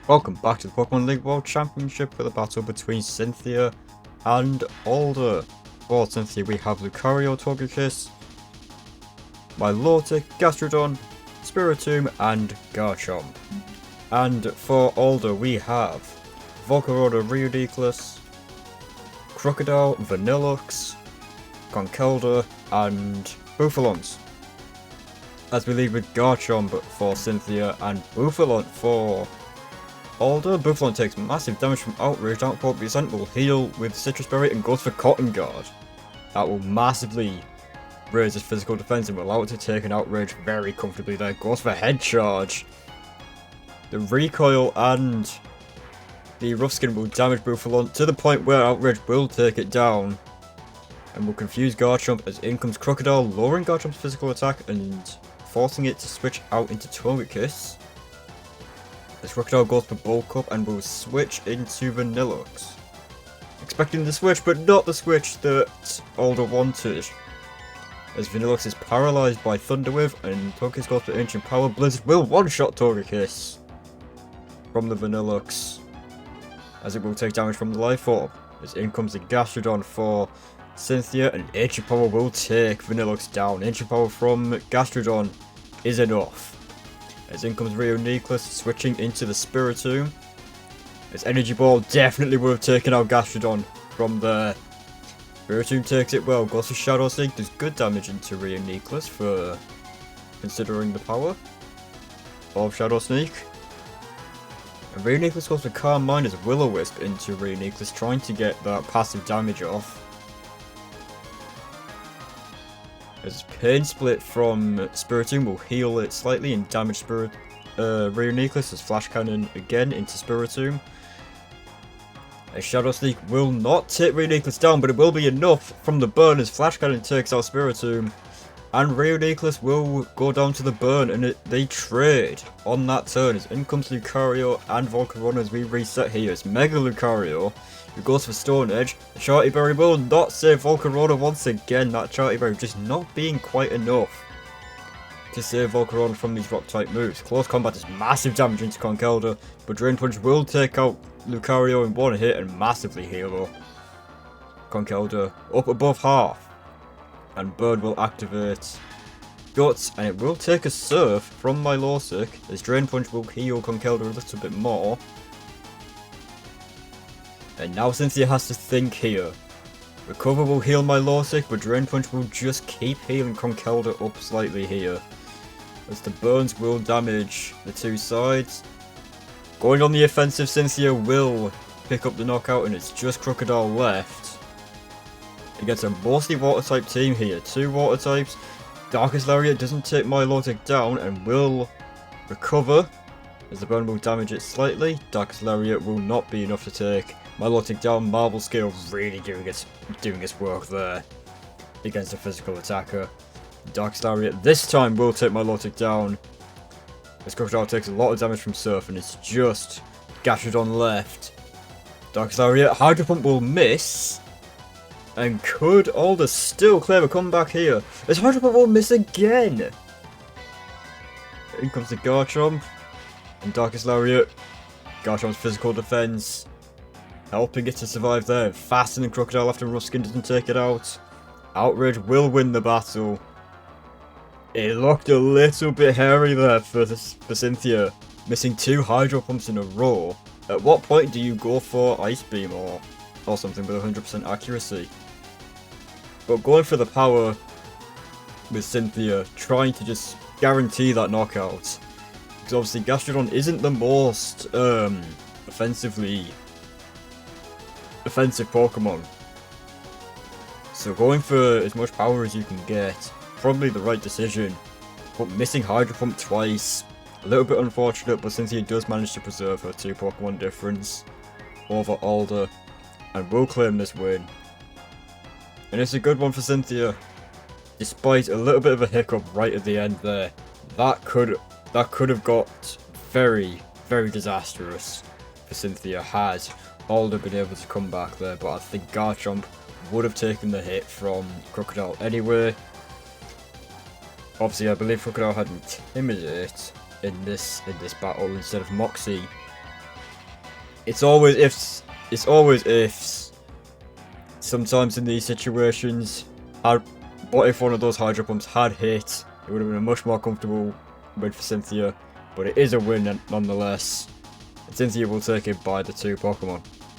Welcome back to the Pokemon League World Championship for the battle between Cynthia and Alder. For Cynthia we have Lucario, Togekiss, Milotic, Gastrodon, Spiritomb and Garchomp. And for Alder we have Volcarona, Ridiculous, Crocodile, Vanillux, Conkeldurr and Bouffalons. As we lead with Garchomp for Cynthia and Bouffalon for Alder. Bouffalon takes massive damage from Outrage. Output Percent will heal with Citrus Berry and goes for Cotton Guard. That will massively raise his physical defense and will allow it to take an Outrage very comfortably there. Goes for Head Charge. The Recoil and the Rough Skin will damage Bouffalon to the point where Outrage will take it down and will confuse Garchomp as in comes Crocodile, lowering Garchomp's physical attack and forcing it to switch out into Togekiss. This Crocodile goes for Bulk Up and will switch into Vanillux. Expecting the switch, but not the switch that Alder wanted. As Vanillux is paralysed by Thunder Wave and Togekiss goes for Ancient Power, Blizzard will one-shot Togekiss from the Vanillux, as it will take damage from the Life Orb. As in comes the Gastrodon for Cynthia, and Ancient Power will take Vanillux down. Ancient Power from Gastrodon is enough. As in comes Ridiculous, switching into the Spiritomb. As Energy Ball definitely would have taken out Gastrodon from there. Spiritomb takes it well, goes for Shadow Sneak, does good damage into Ridiculous for considering the power of Shadow Sneak. And Ridiculous goes for Calm Mind as Will-O-Wisp into Ridiculous, trying to get that passive damage off. As Pain Split from Spiritomb will heal it slightly and damage Ridiculous as Flash Cannon again into Spiritomb. A Shadow Sneak will not take Ridiculous down, but it will be enough from the burn as Flash Cannon takes out Spiritomb. And Ridiculous will go down to the burn, and they trade on that turn as in comes Lucario and Volcarona as we reset here. It's Mega Lucario who goes for Stone Edge. The Charty Berry will not save Volcarona once again. That Charty Berry just not being quite enough to save Volcarona from these rock type moves. Close combat is massive damage into Conkeldurr, but Drain Punch will take out Lucario in one hit and massively heal up. Conkeldurr up above half, and Bird will activate Guts, and it will take a Surf from Milotic as Drain Punch will heal Conkeldurr a little bit more. And now Cynthia has to think here. Recover will heal Milotic, but Drain Punch will just keep healing Conkeldurr up slightly here, as the burns will damage the two sides. Going on the offensive, Cynthia will pick up the knockout, and it's just Crocodile left. Against a mostly water type team here. Two water types. Darkest Lariat doesn't take Milotic down and will recover, as the burn will damage it slightly. Darkest Lariat will not be enough to take Milotic down. Marble Scale really doing its work there against a physical attacker. Darkest Lariat this time will take Milotic down, as Crocodile takes a lot of damage from Surf, and it's just Gastrodon left. Darkest Lariat, Hydro Pump will miss, and could Alder still claim a comeback here? As Hydro Pump will miss again. In comes the Garchomp, and Darkest Lariat. Garchomp's physical defense helping it to survive there. Faster than Crocodile after Rough Skin doesn't take it out. Outrage will win the battle. It looked a little bit hairy there for Cynthia, missing two Hydro Pumps in a row. At what point do you go for Ice Beam or something with 100% accuracy? But going for the power with Cynthia, trying to just guarantee that knockout. Because obviously Gastrodon isn't the most offensive Pokemon. So going for as much power as you can get, probably the right decision. But missing Hydro Pump twice, a little bit unfortunate, but Cynthia does manage to preserve her 2 Pokemon difference over Alder, and will claim this win. And it's a good one for Cynthia, despite a little bit of a hiccup right at the end there. That could have got very, very disastrous for Cynthia had Alder been able to come back there, but I think Garchomp would have taken the hit from Crocodile anyway. Obviously, I believe Crocodile had Intimidate, in this battle instead of Moxie. It's always ifs. It's always ifs. Sometimes in these situations, what if one of those Hydro Pumps had hit? It would have been a much more comfortable win for Cynthia, but it is a win nonetheless. And Cynthia will take it by the 2 Pokemon.